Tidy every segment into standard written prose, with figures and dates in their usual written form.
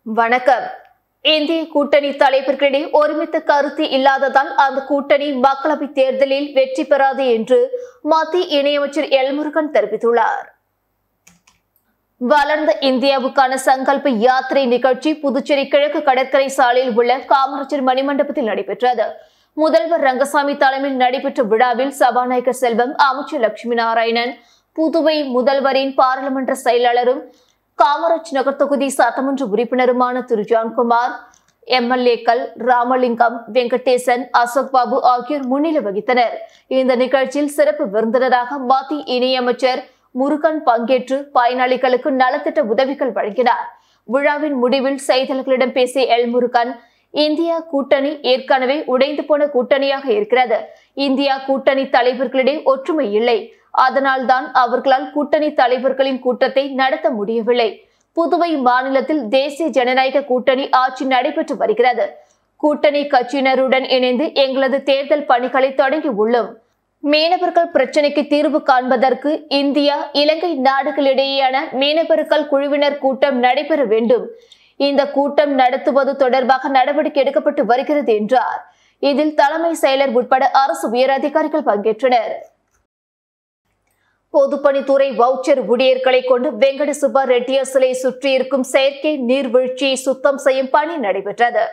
வணக்கம். இந்திய கூட்டணி தலைவர்களிடையே ஒருமித்த கருத்து இல்லாததால் அந்த கூட்டணி மக்களவை தேர்தலில் வெற்றி பெறாது என்று மத்திய இணையமைச்சர் எல் முருகன் தெரிவித்துள்ளார். வளர்ந்த இந்தியாவுக்கான சங்கல்ப யாத்திரை நிகழ்ச்சி புதுச்சேரி கிழக்கு கடற்கரை சாலையில் உள்ள காமராஜர் மணிமண்டபத்தில் நடைபெற்றது. முதல்வர் ரங்கசாமி தலைமையில் நடைபெற்ற விழாவில் சபாநாயகர் செல்வம், அமைச்சர் லட்சுமி நாராயணன், புதுவை முதல்வரின் பாராளுமன்ற செயலாளரும் காமராஜ் நகர் தொகுதி சட்டமன்ற உறுப்பினருமான திரு ஜான்குமார், எம்எல்ஏக்கள் ராமலிங்கம், வெங்கடேசன், அசோக் பாபு ஆகியோர் முன்னிலை வகித்தனர். இந்த நிகழ்ச்சியில் சிறப்பு விருந்தினராக மத்திய இணையமைச்சர் முருகன் பங்கேற்று பயனாளிகளுக்கு நலத்திட்ட உதவிகள் வழங்கினார். விழாவின் முடிவில் செய்தியாளர்களிடம் பேசிய எல் முருகன், இந்தியா கூட்டணி ஏற்கனவே உடைந்து போன கூட்டணியாக இருக்கிறது. இந்தியா கூட்டணி தலைவர்களிடையே ஒற்றுமை இல்லை. அதனால்தான் அவர்களால் கூட்டணி தலைவர்களின் கூட்டத்தை நடத்த முடியவில்லை. புதுவை மாநிலத்தில் தேசிய ஜனநாயக கூட்டணி ஆட்சி நடைபெற்று வருகிறது. கூட்டணி கட்சியினருடன் இணைந்து எங்களது தேர்தல் பணிகளை தொடங்கி உள்ளோம். மீனவர்கள் பிரச்சினைக்கு தீர்வு காண்பதற்கு இந்தியா இலங்கை நாடுகளிடையேயான மீனவர்கள் குழுவினர் கூட்டம் நடைபெற வேண்டும். இந்த கூட்டம் நடத்துவது தொடர்பாக நடவடிக்கை எடுக்கப்பட்டு வருகிறது என்றார். இதில் தலைமை செயலர் உட்பட அரசு உயரதிகாரிகள் பங்கேற்றனர். பொதுப்பணித்துறை வவுச்சர் ஊழியர்களை கொண்டு வெங்கட சுப்பா ரெட்டியார் சிலை சுற்றியிருக்கும் செயற்கை நீர்வீழ்ச்சியை சுத்தம் செய்யும் பணி நடைபெற்றது.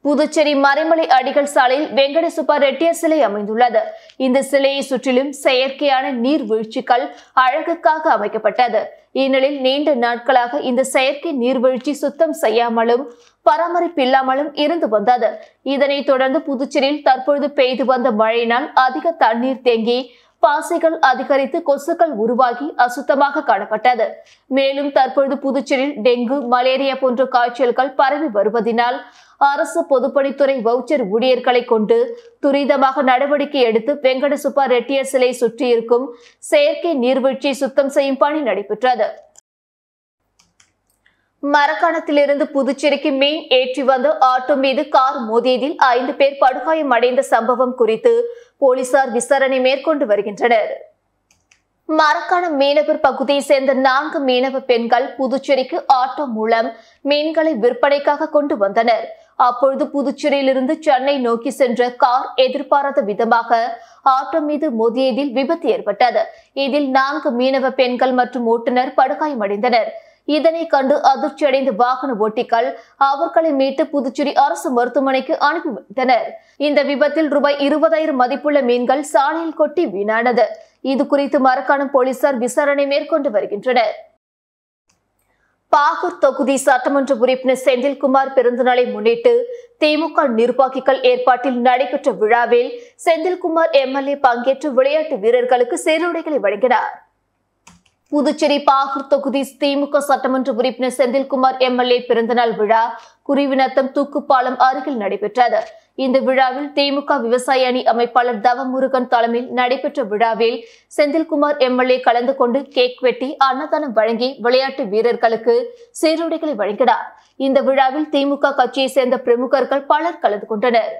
புதுச்சேரி மறைமலை அடிகள் சாலையில் வெங்கட சுப்பா ரெட்டியார் சிலை அமைந்துள்ளது. இந்த சிலையை சுற்றிலும் செயற்கையான நீர்வீழ்ச்சிகள் அழகுக்காக அமைக்கப்பட்டது. இந்நிலையில் நீண்ட நாட்களாக இந்த செயற்கை நீர்வீழ்ச்சி சுத்தம் செய்யாமலும் பராமரிப்பில்லாமலும் இருந்து வந்தது. இதனைத் தொடர்ந்து புதுச்சேரியில் தற்பொழுது பெய்து வந்த மழையினால் அதிக தண்ணீர் தேங்கி பாசைகள் அதிகரித்து கொசுக்கள் உருவாகி அசுத்தமாக காணப்பட்டது. மேலும் தற்பொழுது புதுச்சேரியில் டெங்கு, மலேரியா போன்ற காய்ச்சல்கள் பரவி வருவதனால் அரசு பொதுப்பணித்துறை வவுச்சர் ஊழியர்களை கொண்டு துரிதமாக நடவடிக்கை எடுத்து வெங்கட சுப்பா ரெட்டியார் சிலை சுற்றியிருக்கும் செயற்கை நீர்வீழ்ச்சியை சுத்தம் செய்யும் பணி நடைபெற்றது. மரக்காணத்திலிருந்து புதுச்சேரிக்கு மீன் ஏற்றி வந்த ஆட்டோ மீது கார் மோதியதில் 5 பேர் படுகாயம் அடைந்த சம்பவம் குறித்து போலீசார் விசாரணை மேற்கொண்டு வருகின்றனர். மரக்காணம் மீனவர் பகுதியை சேர்ந்த 4 மீனவ பெண்கள் புதுச்சேரிக்கு ஆட்டோ மூலம் மீன்களை விற்பனைக்காக கொண்டு வந்தனர். அப்பொழுது புதுச்சேரியிலிருந்து சென்னை நோக்கி சென்ற கார் எதிர்பாராத விதமாக ஆட்டோ மீது மோதியதில் விபத்து ஏற்பட்டது. இதில் 4 மீனவ பெண்கள் மற்றும் ஓட்டுநர் படுகாயமடைந்தனர். இதனை கண்டு அதிர்ச்சியடைந்த வாகன ஓட்டிகள் அவர்களை மீட்டு புதுச்சேரி அரசு மருத்துவமனைக்கு அனுப்பி வைத்தனர். இந்த விபத்தில் ரூபாய் 20,000 மதிப்புள்ள மீன்கள் சாலையில் கொட்டி வீணானது. இது குறித்து மரக்காணம் போலீசார் விசாரணை மேற்கொண்டு வருகின்றனர். பாகூர் தொகுதி சட்டமன்ற உறுப்பினர் செந்தில்குமார் பிறந்தநாளை முன்னிட்டு திமுக நிர்வாகிகள் ஏற்பாட்டில் நடைபெற்ற விழாவில் செந்தில்குமார் எம்எல்ஏ பங்கேற்று விளையாட்டு வீரர்களுக்கு சீருடைகளை வழங்கினார். புதுச்சேரி பாகூர் தொகுதி திமுக சட்டமன்ற உறுப்பினர் செந்தில்குமார் எம்எல்ஏ பிறந்தநாள் விழா குருவிநத்தம் தூக்குப்பாலம் அருகில் நடைபெற்றது. இந்த விழாவில் திமுக விவசாய அணி அமைப்பாளர் தவமுருகன் தலைமையில் நடைபெற்ற விழாவில் செந்தில்குமார் எம்எல்ஏ கலந்து கொண்டு கேக் வெட்டி அன்னதானம் வழங்கி விளையாட்டு வீரர்களுக்கு சீருடைகளை வழங்கினார். இந்த விழாவில் திமுக கட்சியை சேர்ந்த பிரமுகர்கள் பலர் கலந்து கொண்டனர்.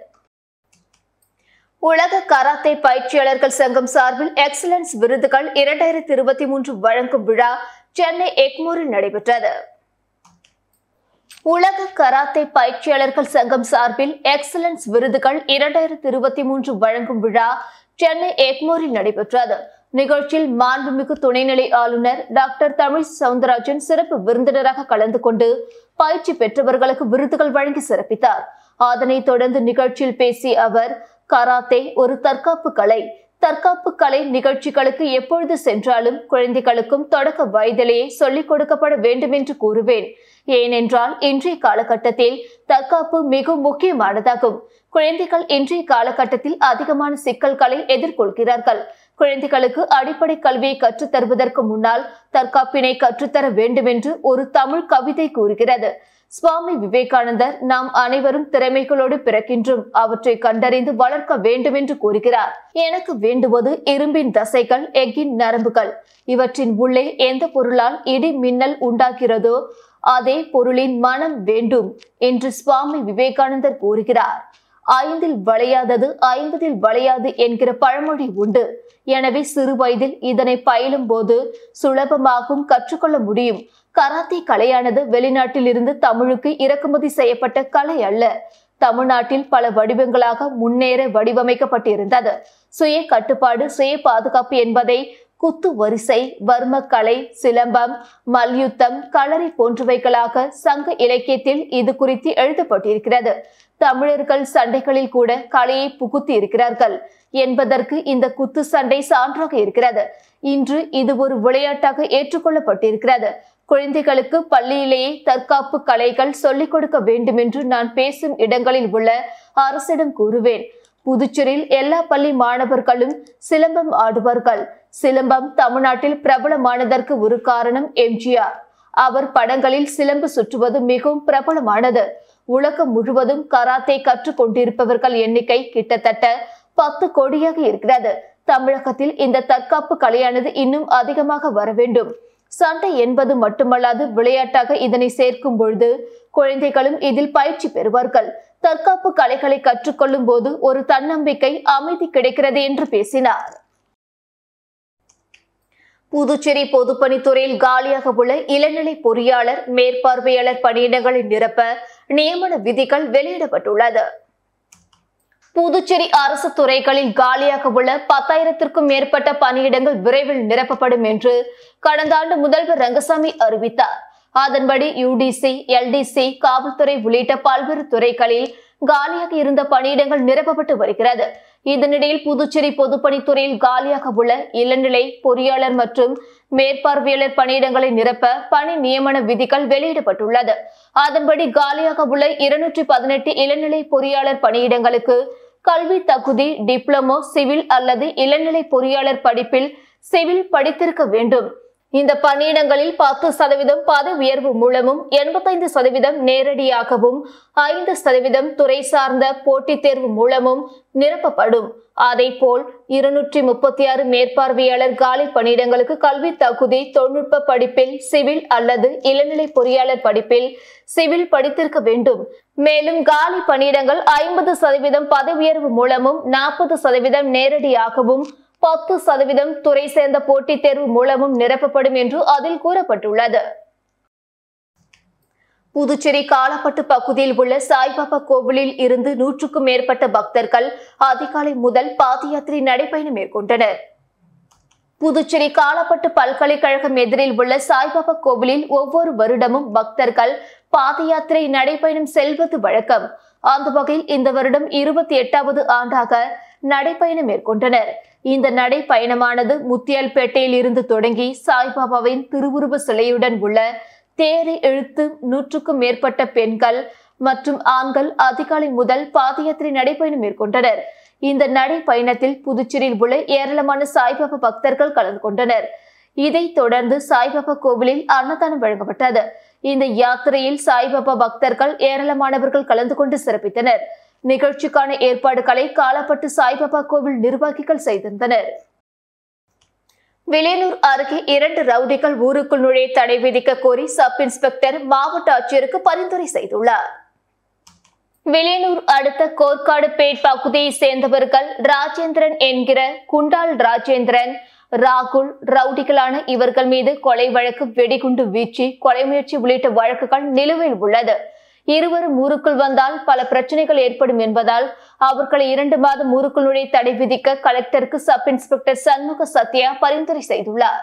உலக கராத்தே பயிற்சியாளர்கள் சங்கம் சார்பில் எக்ஸலன்ஸ் விருதுகள் 2023 வழங்கும் விழா சென்னை எக்மோரில் நடைபெற்றது. உலக கராத்தே பயிற்சியாளர்கள் சங்கம் சார்பில் எக்ஸலன்ஸ் விருதுகள் 2023 வழங்கும் விழா சென்னை எக்மோரில் நடைபெற்றது. நிகழ்ச்சியில் மாண்புமிகு துணைநிலை ஆளுநர் டாக்டர் தமிழிசை சவுந்தரராஜன் சிறப்பு விருந்தினராக கலந்து கொண்டு பயிற்சி பெற்றவர்களுக்கு விருதுகள் வழங்கி சிறப்பித்தார். அதனைத் தொடர்ந்து நிகழ்ச்சியில் பேசிய அவர், கராத்தே ஒரு தற்காப்பு கலை. தற்காப்பு கலை நிகழ்ச்சிகளுக்கு எப்பொழுது சென்றாலும் குழந்தைகளுக்கும் தொடக்க வயதிலேயே சொல்லிக் கொடுக்கப்பட வேண்டும் என்று கூறுவேன். ஏனென்றால் இன்றைய காலகட்டத்தில் தற்காப்பு மிகவும் முக்கியமானதாகும். குழந்தைகள் இன்றைய காலகட்டத்தில் அதிகமான சிக்கல்களை எதிர்கொள்கிறார்கள். குழந்தைகளுக்கு அடிப்படை கல்வியை கற்றுத் தருவதற்கு முன்னால் தற்காப்பினை கற்றுத்தர வேண்டும் என்று ஒரு தமிழ் கவிதை கூறுகிறது. சுவாமி விவேகானந்தர், நாம் அனைவரும் திறமைகளோடு பிறக்கின்றோம், அவற்றை கண்டறிந்து வளர்க்க வேண்டும் என்று கூறுகிறார். எனக்கு வேண்டுவது இரும்பின் தசைகள், எஃகின் நரம்புகள். இவற்றின் உள்ளே எந்த பொருளால் இடி மின்னல் உண்டாகிறதோ அதே பொருளின் மனம் வேண்டும் என்று சுவாமி விவேகானந்தர் கூறுகிறார். 5இல் வளையாதது 50இல் வளையாது என்கிற பழமொழி உண்டு. எனவே சிறு வயதில் இதனை பயிலும் போது சுலபமாகவும் கற்றுக்கொள்ள முடியும். கராத்தே கலையானது வெளிநாட்டில் இருந்து தமிழுக்கு இறக்குமதி செய்யப்பட்ட கலை அல்ல. தமிழ்நாட்டில் பல வடிவங்களாக முன்னேற வடிவமைக்கப்பட்டிருந்தது. சுய கட்டுப்பாடு, சுய பாதுகாப்பு என்பதை குத்து வரிசை, வர்மக்கலை, சிலம்பம், மல்யுத்தம், களரி போன்றவைகளாக சங்க இலக்கியத்தில் இது குறித்து எழுதப்பட்டிருக்கிறது. தமிழர்கள் சண்டைகளில் கூட கலையை புகுத்தி இருக்கிறார்கள் என்பதற்கு இந்த குத்து சண்டை சான்றாக இருக்கிறது. இன்று இது ஒரு விளையாட்டாக ஏற்றுக்கொள்ளப்பட்டிருக்கிறது. குழந்தைகளுக்கு பள்ளியிலேயே தற்காப்பு கலைகள் சொல்லிக் கொடுக்க வேண்டும் என்று நான் பேசும் இடங்களில் உள்ள அரசிடம் கூறுவேன். புதுச்சேரியில் எல்லா பள்ளி மாணவர்களும் சிலம்பம் ஆடுவார்கள். சிலம்பம் தமிழ்நாட்டில் பிரபலமானதற்கு ஒரு காரணம் எம்ஜிஆர். அவர் படங்களில் சிலம்பு சுற்றுவது மிகவும் பிரபலமானது. உலகம் முழுவதும் கராத்தே கற்றுக் கொண்டிருப்பவர்கள் எண்ணிக்கை கிட்டத்தட்ட 10 கோடியாக இருக்கிறது. தமிழகத்தில் இந்த தற்காப்பு கலையானது இன்னும் அதிகமாக வர வேண்டும். சண்டை என்பது மட்டுமல்லாது விளையாட்டாக இதனை சேர்க்கும் பொழுது குழந்தைகளும் இதில் பயிற்சி பெறுவார்கள். தற்காப்பு கலைகளை கற்றுக்கொள்ளும் போது ஒரு தன்னம்பிக்கை, அமைதி கிடைக்கிறது என்று பேசினார். புதுச்சேரி பொதுப்பணித்துறையில் காலியாக உள்ள இளநிலை பொறியாளர், மேற்பார்வையாளர் பணியிடங்களை நிரப்ப நியமன விதிகள் வெளியிடப்பட்டுள்ளது. புதுச்சேரி அரசு துறைகளில் காலியாக உள்ள 10,000க்கும் மேற்பட்ட பணியிடங்கள் விரைவில் நிரப்பப்படும் என்று கடந்த ஆண்டு முதல்வர் ரங்கசாமி அறிவித்தார். அதன்படி யுடிசி, எல்டிசி, காவல்துறை உள்ளிட்ட பல்வேறு துறைகளில் காலியாக இருந்த பணியிடங்கள் நிரப்பப்பட்டு வருகிறது. இதனிடையில் புதுச்சேரி பொதுப்பணித்துறையில் காலியாக உள்ள இளநிலை பொறியாளர் மற்றும் மேற்பார்வையாளர் பணியிடங்களை நிரப்ப பணி நியமன விதிகள் வெளியிடப்பட்டுள்ளது. அதன்படி காலியாக உள்ள 218 இளநிலை பொறியாளர் பணியிடங்களுக்கு கல்வி தகுதி டிப்ளமோ, சிவில் அல்லது இளநிலை பொறியாளர் படிப்பில் சிவில் படித்திருக்க வேண்டும். இந்த பணியிடங்களில் 10% பதவி உயர்வு மூலமும், 85% நேரடியாகவும், 5% துறை சார்ந்த போட்டித் தேர்வு மூலமும் நிரப்பப்படும். அதேபோல் 236 மேற்பார்வையாளர் காலி பணியிடங்களுக்கு கல்வி தகுதி தொழில்நுட்ப படிப்பில் சிவில் அல்லது இளநிலை பொறியாளர் படிப்பில் சிவில் படித்திருக்க வேண்டும். மேலும் காலி பணியிடங்கள் 50% பதவி உயர்வு மூலமும், 40% நேரடியாகவும், 10% துறை சேர்ந்த போட்டித் தேர்வு மூலமும் நிரப்பப்படும் என்று அதில் கூறப்பட்டுள்ளது. புதுச்சேரி காலப்பட்டு பகுதியில் உள்ள சாய்பாபா கோவிலில் இருந்து 100க்கும் மேற்பட்ட பக்தர்கள் அதிகாலை முதல் பாத யாத்திரை நடைபயணம் மேற்கொண்டனர். புதுச்சேரி காலப்பட்டு பல்கலைக்கழகம் எதிரில் உள்ள சாய்பாபா கோவிலில் ஒவ்வொரு வருடமும் பக்தர்கள் பாத யாத்திரை நடைபயணம் செல்வது வழக்கம். அந்த வகையில் இந்த வருடம் 28வது ஆண்டாக நடைபயணம் மேற்கொண்டனர். இந்த நடைப்பயணமானது முத்தியால்பேட்டையில் இருந்து தொடங்கி சாய்பாபாவின் திருவுருவ சிலையுடன் உள்ள தேரை இழுத்து 100க்கும் மேற்பட்ட பெண்கள் மற்றும் ஆண்கள் அதிகாலை முதல் பாத யாத்திரை நடைபயணம் மேற்கொண்டனர். இந்த நடைப்பயணத்தில் புதுச்சேரியில் உள்ள ஏராளமான சாய்பாபா பக்தர்கள் கலந்து கொண்டனர். இதைத் தொடர்ந்து சாய்பாபா கோவிலில் அன்னதானம் வழங்கப்பட்டது. இந்த யாத்திரையில் சாய்பாபா பக்தர்கள் ஏராளமானவர்கள் கலந்து கொண்டு சிறப்பித்தனர். நிகழ்ச்சிக்கான ஏற்பாடுகளை காலப்பட்டு சாய்பாபா கோவில் நிர்வாகிகள் செய்திருந்தனர். வில்லியனூர் அருகே 2 ரவுடிகள் ஊருக்குள் நுழைய தடை விதிக்க கோரி சப் இன்ஸ்பெக்டர் மாவட்ட ஆட்சியருக்கு பரிந்துரை செய்துள்ளார். வில்லியனூர் அடுத்த கோர்க்காடு பேட் பகுதியை சேர்ந்தவர்கள் ராஜேந்திரன் என்கிற குண்டால் ராஜேந்திரன், ராகுல் ரவுடிகளான இவர்கள் மீது கொலை வழக்கு, வெடிகுண்டு வீச்சு, கொலை முயற்சி உள்ளிட்ட வழக்குகள் நிலுவையில் உள்ளது. இருவரும் ஊருக்குள் வந்தால் பல பிரச்சனைகள் ஏற்படும் என்பதால் அவர்களை 2 மாதம் ஊருக்குள் நுழைய தடை விதிக்க கலெக்டருக்கு சப் இன்ஸ்பெக்டர் சண்முக சத்யா பரிந்துரை செய்துள்ளார்.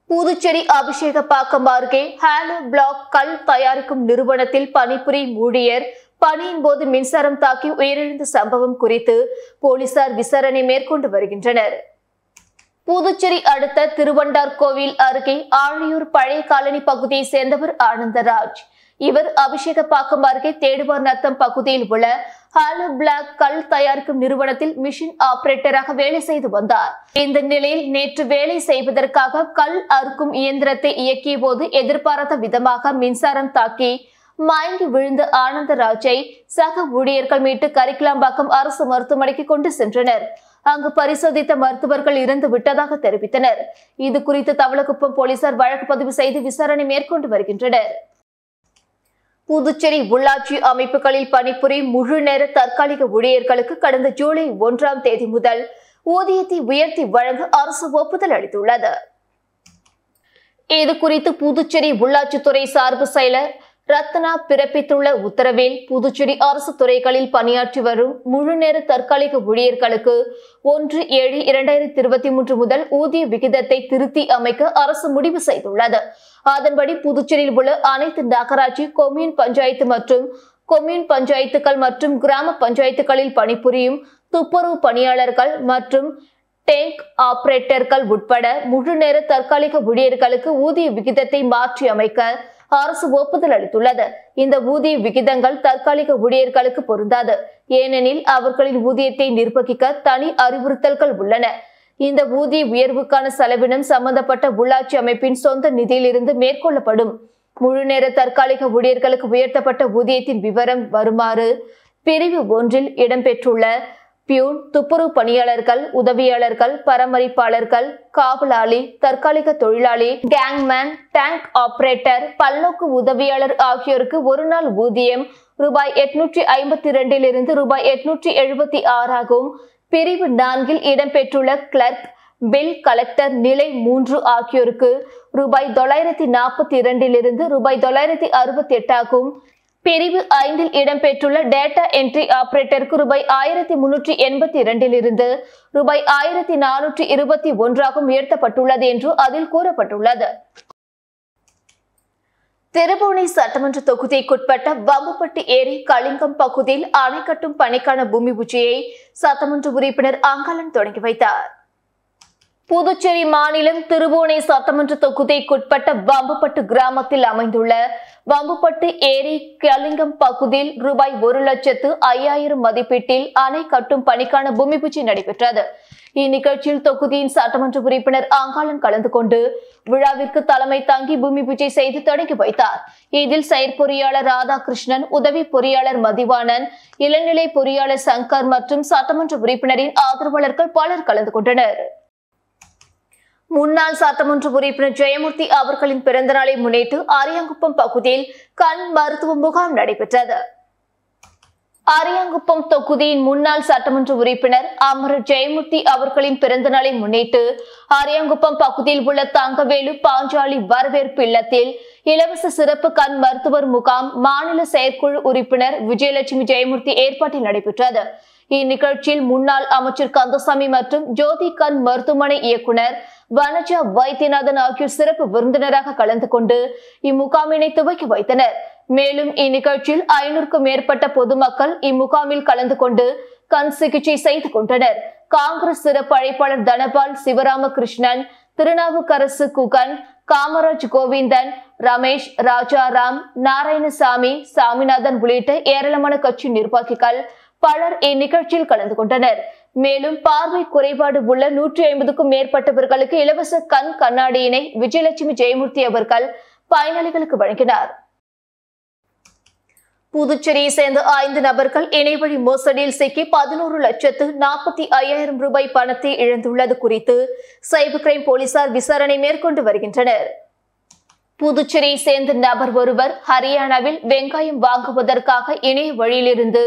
புதுச்சேரி அபிஷேகப்பாக்கம் அருகே ஹாலோ பிளாக் கல் தயாரிக்கும் நிறுவனத்தில் பணிபுரியும் ஊழியர் பணியின் போது மின்சாரம் தாக்கி உயிரிழந்த சம்பவம் குறித்து போலீசார் விசாரணை மேற்கொண்டு வருகின்றனர். புதுச்சேரி அடுத்த திருவண்டார்கோவில் அருகே ஆழியூர் பழைய காலனி பகுதியை சேர்ந்தவர் ஆனந்தராஜ். இவர் அபிஷேகப்பாக்கம் அருகே தேடுவார் நத்தம் பகுதியில் உள்ள ஹாலோ பிளாக் கல் தயாரிக்கும் நிறுவனத்தில் மிஷின் ஆபரேட்டராக வேலை செய்து வந்தார். இந்த நிலையில் நேற்று வேலை செய்வதற்காக கல் அறுக்கும் இயந்திரத்தை இயக்கிய போது எதிர்பாராத விதமாக மின்சாரம் தாக்கி மயங்கி விழுந்த ஆனந்தராஜை சக ஊழியர்கள் மீட்டு கரிக்கலாம்பாக்கம் அரசு மருத்துவமனைக்கு கொண்டு சென்றனர். அங்கு பரிசோதித்த மருத்துவர்கள் இறந்து விட்டதாக தெரிவித்தனர். இது குறித்து தவளக்குப்பம் போலீசார் வழக்கு பதிவு செய்து விசாரணை மேற்கொண்டு வருகின்றனர். புதுச்சேரி உள்ளாட்சி அமைப்புகளில் பணிபுரியும் முழு நேர தற்காலிக ஊழியர்களுக்கு கடந்த ஜூலை 1ஆம் தேதி முதல் ஊதியத்தை உயர்த்தி வழங்க அரசு ஒப்புதல் அளித்துள்ளது. இதுகுறித்து புதுச்சேரி உள்ளாட்சித்துறை சார்பு செயலர் ரத்னா பிறப்பித்துள்ள உத்தரவில், புதுச்சேரி அரசு துறைகளில் பணியாற்றி வரும் முழு நேர தற்காலிக ஊழியர்களுக்கு 1/7/2023 முதல் ஊதிய விகிதத்தை திருத்தி அமைக்க அரசு முடிவு செய்துள்ளது. அதன்படி புதுச்சேரியில் உள்ள அனைத்து நகராட்சி, கொம்யூன் பஞ்சாயத்து மற்றும் கொம்யூன் பஞ்சாயத்துகள் மற்றும் கிராம பஞ்சாயத்துகளில் பணிபுரியும் துப்புரவு பணியாளர்கள் மற்றும் டேங்க் ஆபரேட்டர்கள் உட்பட முழு நேர தற்காலிக ஊழியர்களுக்கு ஊதிய விகிதத்தை மாற்றி அமைக்க அரசு ஒப்புதல் அளித்துள்ளது. இந்த ஊதிய விகிதங்கள் தற்காலிக ஊழியர்களுக்கு பொருந்தாது. ஏனெனில் அவர்களின் ஊதியத்தை நிர்வகிக்க தனி அறிவுறுத்தல்கள் உள்ளன. இந்த ஊதிய உயர்வுக்கான செலவினம் சம்பந்தப்பட்ட உள்ளாட்சி அமைப்பின் சொந்த நிதியிலிருந்து மேற்கொள்ளப்படும். முழு நேர தற்காலிக ஊழியர்களுக்கு உயர்த்தப்பட்ட ஊதியத்தின் விவரம் வருமாறு பிரிவு 1இல் இடம்பெற்றுள்ள பியூன், துப்புரவு பணியாளர்கள், உதவியாளர்கள், பராமரிப்பாளர்கள், காவலாளி, தற்காலிக தொழிலாளி, கேங்மேன், டேங்க் ஆபரேட்டர், பல்நோக்கு உதவியாளர் ஆகியோருக்கு ஒரு நாள் ஊதியம் ரூபாய் 852 ரூபாய் 876 ஆகும். பிரிவு 4இல் இடம்பெற்றுள்ள கிளர்க், பில் கலெக்டர் நிலை 3 ஆகியோருக்கு ரூபாய் 942 ரூபாய் 968 ஆகும். பிரிவு 5இல் இடம்பெற்றுள்ள டேட்டா என்ட்ரி ஆபரேட்டருக்கு ரூபாய் 1382 ரூபாய் 1421 உயர்த்தப்பட்டுள்ளது என்று அதில் கூறப்பட்டுள்ளது. திருபுவனை சட்டமன்ற தொகுதிக்குட்பட்ட வம்புப்பட்டு ஏரி கலிங்கம் பகுதியில் அணை கட்டும் பணிக்கான பூமி பூஜையை சட்டமன்ற உறுப்பினர் அங்காளன் தொடங்கி வைத்தார். புதுச்சேரி மாநிலம் திருபுவனை சட்டமன்ற தொகுதிக்குட்பட்ட வம்புப்பட்டு கிராமத்தில் அமைந்துள்ள வம்புப்பட்டு ஏரி கலிங்கம் பகுதியில் ரூபாய் 1,05,000 மதிப்பீட்டில் அணை கட்டும் பணிக்கான பூமி பூஜை நடைபெற்றது. இந்நிகழ்ச்சியில் தொகுதியின் சட்டமன்ற உறுப்பினர் அங்காளன் கலந்து கொண்டு விழாவிற்கு தலைமை தாங்கி பூமி பூஜை செய்து தொடங்கி வைத்தார். இதில் செயற்பொறியாளர் ராதாகிருஷ்ணன், உதவி பொறியாளர் மதிவாணன், இளநிலை பொறியாளர் சங்கர் மற்றும் சட்டமன்ற உறுப்பினரின் ஆதரவாளர்கள் பலர் கலந்து கொண்டனர். முன்னாள் சட்டமன்ற உறுப்பினர் ஜெயமூர்த்தி அவர்களின் பிறந்த நாளை முன்னிட்டு அரியாங்குப்பம் பகுதியில் கண் மருத்துவ முகாம் நடைபெற்றது. அரியாங்குப்பம் தொகுதியின் முன்னாள் சட்டமன்ற உறுப்பினர் அமரர் ஜெயமூர்த்தி அவர்களின் பிறந்த நாளை முன்னிட்டு அரியாங்குப்பம் பகுதியில் உள்ள தங்கவேலு பாஞ்சாலி வரவேற்பு இல்லத்தில் இலவச சிறப்பு கண் மருத்துவர் முகாம் மாநில செயற்குழு உறுப்பினர் விஜயலட்சுமி ஜெயமூர்த்தி ஏற்பாட்டில் நடைபெற்றது. இந்நிகழ்ச்சியில் முன்னாள் அமைச்சர் கந்தசாமி மற்றும் ஜோதி கண் மருத்துவமனை இயக்குனர் வனஜா வைத்தியநாதன் ஆகியோர் சிறப்பு விருந்தினராக கலந்து கொண்டு இம்முகாமினை துவக்கி வைத்தனர். மேலும் இந்நிகழ்ச்சியில் 500க்கும் மேற்பட்ட பொதுமக்கள் இம்முகாமில் கலந்து கொண்டு கண் சிகிச்சை செய்து கொண்டனர். காங்கிரஸ் சிறப்பு அழைப்பாளர் தனபால், சிவராமகிருஷ்ணன், திருநாவுக்கரசு குகன், காமராஜ் கோவிந்தன், ரமேஷ், ராஜாராம், நாராயணசாமி, சாமிநாதன் உள்ளிட்ட ஏராளமான கட்சி நிர்வாகிகள் பலர் இந்நிகழ்ச்சியில் கலந்து கொண்டனர். மேலும் பார்வை குறைபாடு உள்ள 150க்கும் மேற்பட்டவர்களுக்கு இலவச கண் கண்ணாடியினை விஜயலட்சுமி ஜெயமூர்த்தி அவர்கள் பயனாளிகளுக்கு வழங்கினார். புதுச்சேரியை சேர்ந்த 5 நபர்கள் இணையவழி மோசடியில் சிக்கி 11,45,000 ரூபாய் பணத்தை இழந்துள்ளது குறித்து சைபர் கிரைம் போலீசார் விசாரணை மேற்கொண்டு வருகின்றனர். புதுச்சேரியை சேர்ந்த நபர் ஒருவர் ஹரியானாவில் வெங்காயம் வாங்குவதற்காக இணைய வழியிலிருந்து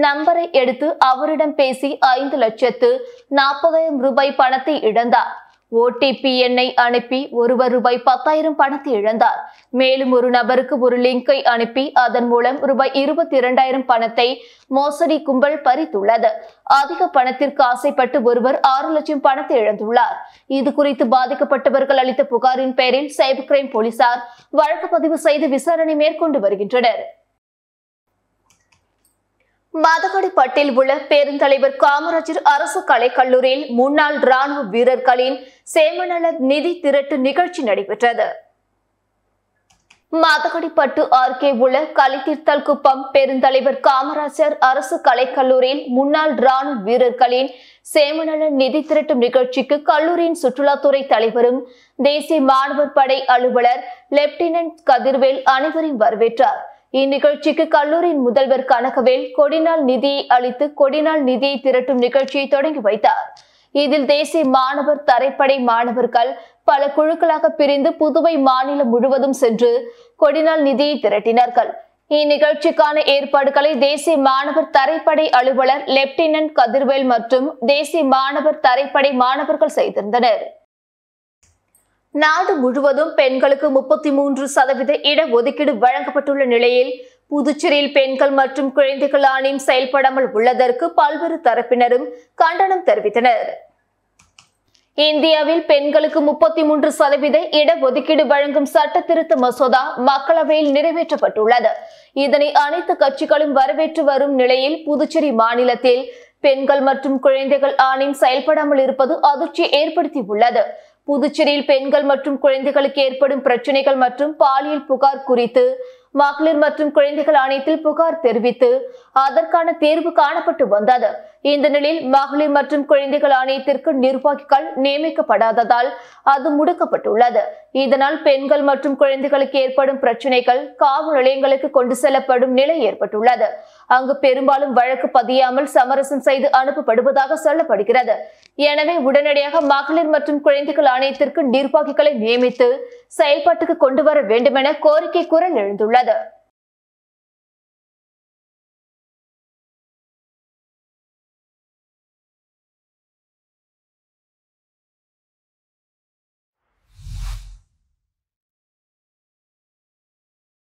நம்பரை எடுத்து அவரிடம் பேசி 5,40,000 ரூபாய் பணத்தை இழந்தார். ஓடிபி எண்ணை அனுப்பி ஒருவர் ரூபாய் 10,000 பணத்தை இழந்தார். மேலும் ஒரு நபருக்கு ஒரு லிங்கை அனுப்பி அதன் மூலம் ரூபாய் 22,000 பணத்தை மோசடி கும்பல் பறித்துள்ளது. அதிக பணத்திற்கு ஆசைப்பட்டு ஒருவர் 6 லட்சம் பணத்தை இழந்துள்ளார். இது குறித்து பாதிக்கப்பட்டவர்கள் அளித்த புகாரின் பேரில் சைபர் கிரைம் போலீசார் வழக்கு பதிவு செய்து விசாரணை மேற்கொண்டு வருகின்றனர். மதகடிப்பட்டில் உள்ள பெருந்தலைவர் காமராஜர் அரசு கலைக்கல்லூரியில் முன்னாள் ராணுவ வீரர்களின் சேமநல நிதி திரட்டு நிகழ்ச்சி நடைபெற்றது. மதகடிப்பட்டு அருகே உள்ள கலித்தீர்த்தல் குப்பம் பெருந்தலைவர் காமராஜர் அரசு கலைக்கல்லூரியில் முன்னாள் ராணுவ வீரர்களின் சேமநல நிதி திரட்டும் நிகழ்ச்சிக்கு கல்லூரியின் சுற்றுலாத்துறை தலைவரும் தேசிய மாணவர் படை அலுவலர் லெப்டினன்ட் கதிர்வேல் அனைவரையும் வரவேற்றார். இந்நிகழ்ச்சிக்கு கல்லூரியின் முதல்வர் கனகவேல் கொடிநாள் நிதியை அளித்து கொடிநாள் நிதியை திரட்டும் நிகழ்ச்சியை தொடங்கி வைத்தார். இதில் தேசிய மாணவர் தரைப்படை மாணவர்கள் பல குழுக்களாக பிரிந்து புதுவை மாநிலம் முழுவதும் சென்று கொடிநாள் நிதியை திரட்டினார்கள். இந்நிகழ்ச்சிக்கான ஏற்பாடுகளை தேசிய மாணவர் தரைப்படை அலுவலர் லெப்டினன்ட் கதிர்வேல் மற்றும் தேசிய மாணவர் தரைப்படை மாணவர்கள் செய்திருந்தனர். நாடு முழுவதும் பெண்களுக்கு 33% இடஒதுக்கீடு வழங்கப்பட்டுள்ள நிலையில் புதுச்சேரியில் பெண்கள் மற்றும் குழந்தைகள் ஆணையம் செயல்படாமல் உள்ளதற்கு பல்வேறு தரப்பினரும் கண்டனம் தெரிவித்தனர். இந்தியாவில் பெண்களுக்கு 33% இடஒதுக்கீடு வழங்கும் சட்ட திருத்த மசோதா மக்களவையில் நிறைவேற்றப்பட்டுள்ளது. இதனை அனைத்து கட்சிகளும் வரவேற்று வரும் நிலையில் புதுச்சேரி மாநிலத்தில் பெண்கள் மற்றும் குழந்தைகள் ஆணையம் செயல்படாமல் இருப்பது அதிர்ச்சியை ஏற்படுத்தியுள்ளது. புதுச்சேரியில் பெண்கள் மற்றும் குழந்தைகளுக்கு ஏற்படும் பிரச்சனைகள் மற்றும் பாலியல் புகார் குறித்து மகளிர் மற்றும் குழந்தைகள் ஆணையத்தில் புகார் தெரிவித்து அதற்கான தேர்வு காணப்பட்டு வந்தது. இந்த நிலையில் மகளிர் மற்றும் குழந்தைகள் ஆணையத்திற்கு நிர்வாகிகள் நியமிக்கப்படாததால் அது முடக்கப்பட்டுள்ளது. இதனால் பெண்கள் மற்றும் குழந்தைகளுக்கு ஏற்படும் பிரச்சனைகள் காவல் நிலையங்களுக்கு கொண்டு செல்லப்படும் நிலை ஏற்பட்டுள்ளது. அங்கு பெரும்பாலும் வழக்கு பதியாமல் சமரசம் செய்து அனுப்பப்படுவதாக சொல்லப்படுகிறது. எனவே உடனடியாக மகளிர் மற்றும் குழந்தைகள் ஆணையத்திற்கு நிர்வாகிகளை நியமித்து செயல்பாட்டுக்கு கொண்டு வர வேண்டும் என கோரிக்கை குரல் எழுந்துள்ளது.